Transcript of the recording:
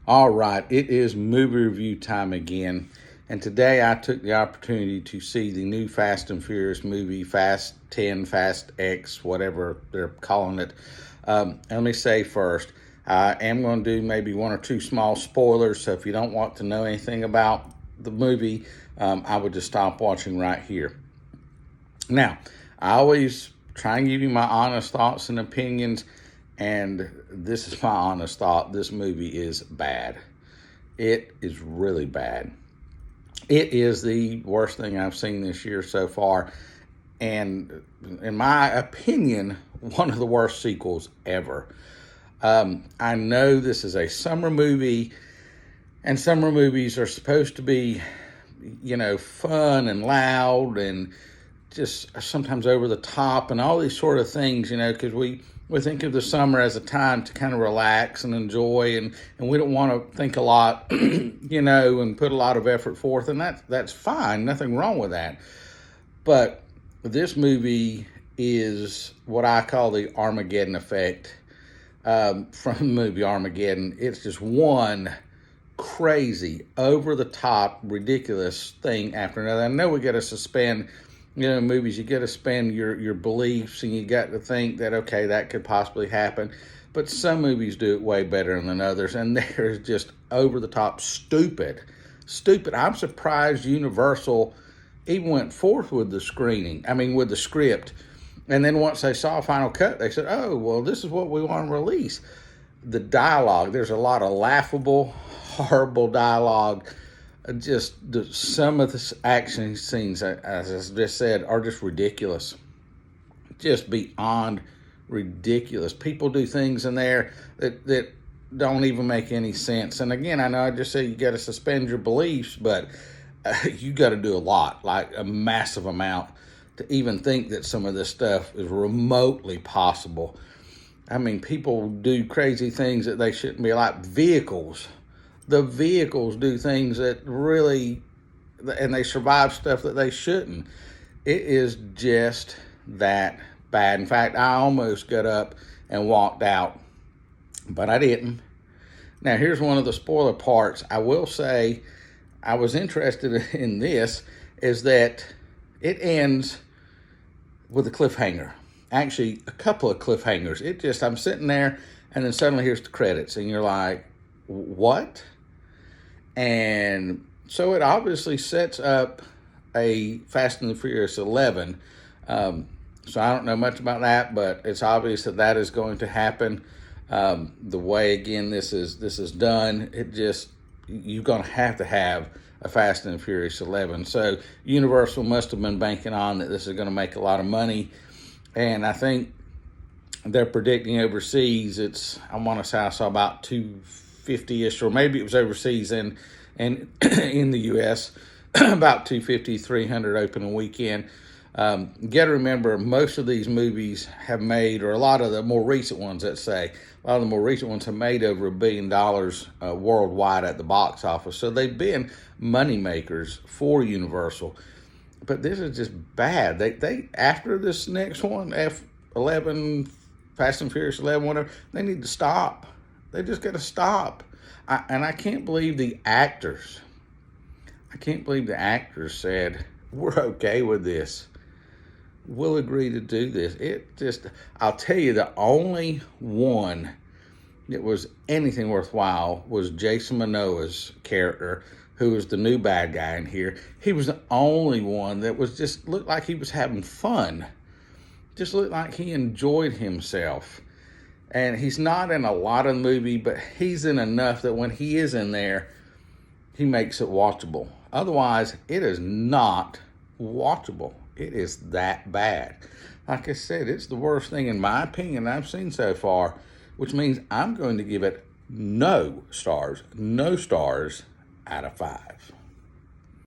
All right, it is movie review time again. And today I took the opportunity to see the new Fast and Furious movie, Fast 10, Fast X, whatever they're calling it. Let me say first, I am going to do maybe one or two small spoilers. So if you don't want to know anything about the movie, I would just stop watching right here. Now, I always try and give you my honest thoughts and opinions. And this is my honest thought. This movie is bad. It is really bad. It is the worst thing I've seen this year so far. And in my opinion, one of the worst sequels ever. I know this is a summer movie, and summer movies are supposed to be, fun and loud and just sometimes over the top and all these sort of things, because we think of the summer as a time to kind of relax and enjoy, and we don't want to think a lot, and put a lot of effort forth, and that's fine, nothing wrong with that. But this movie is what I call the Armageddon effect from the movie Armageddon. It's just one crazy, over-the-top, ridiculous thing after another. I know we got to suspend movies, you got to suspend your beliefs, and you got to think that, okay, that could possibly happen. But some movies do it way better than others, and they're just over the top stupid. I'm surprised Universal even went forth with the with the script. And then once they saw Final Cut, they said, oh, well, this is what we want to release. The dialogue, there's a lot of laughable, horrible dialogue. Just some of the action scenes, as I just said, are just ridiculous. Just beyond ridiculous. People do things in there that don't even make any sense. And again, I know I just said you got to suspend your beliefs, but you got to do a lot, like a massive amount, to even think that some of this stuff is remotely possible. People do crazy things that they shouldn't be, like vehicles. The vehicles do things that really, and they survive stuff that they shouldn't. It is just that bad. In fact, I almost got up and walked out, but I didn't. Now, here's one of the spoiler parts. I will say I was interested in this, is that it ends with a cliffhanger. Actually, a couple of cliffhangers. I'm sitting there, and then suddenly here's the credits, and you're like, what? And so it obviously sets up a Fast and the Furious 11. So I don't know much about that, but it's obvious that is going to happen. The way, again, this is done, you're going to have a Fast and the Furious 11. So Universal must have been banking on that this is going to make a lot of money. And I think they're predicting overseas, I want to say I saw about 250-ish, or maybe it was overseas and in the U.S., about 250, 300 opening weekend. You got to remember, most of these movies have made, or a lot of the more recent ones, have made over $1 billion worldwide at the box office. So they've been money makers for Universal. But this is just bad. They after this next one, F11, Fast and Furious 11, whatever, they need to stop. They just got to stop. I can't believe the actors. Said, we're okay with this. We'll agree to do this. I'll tell you, the only one that was anything worthwhile was Jason Momoa's character, who was the new bad guy in here. He was the only one that was looked like he was having fun. Just looked like he enjoyed himself. And he's not in a lot of the movie, but he's in enough that when he is in there, he makes it watchable. Otherwise, it is not watchable. It is that bad. Like I said, it's the worst thing, in my opinion, I've seen so far, which means I'm going to give it no stars out of 5.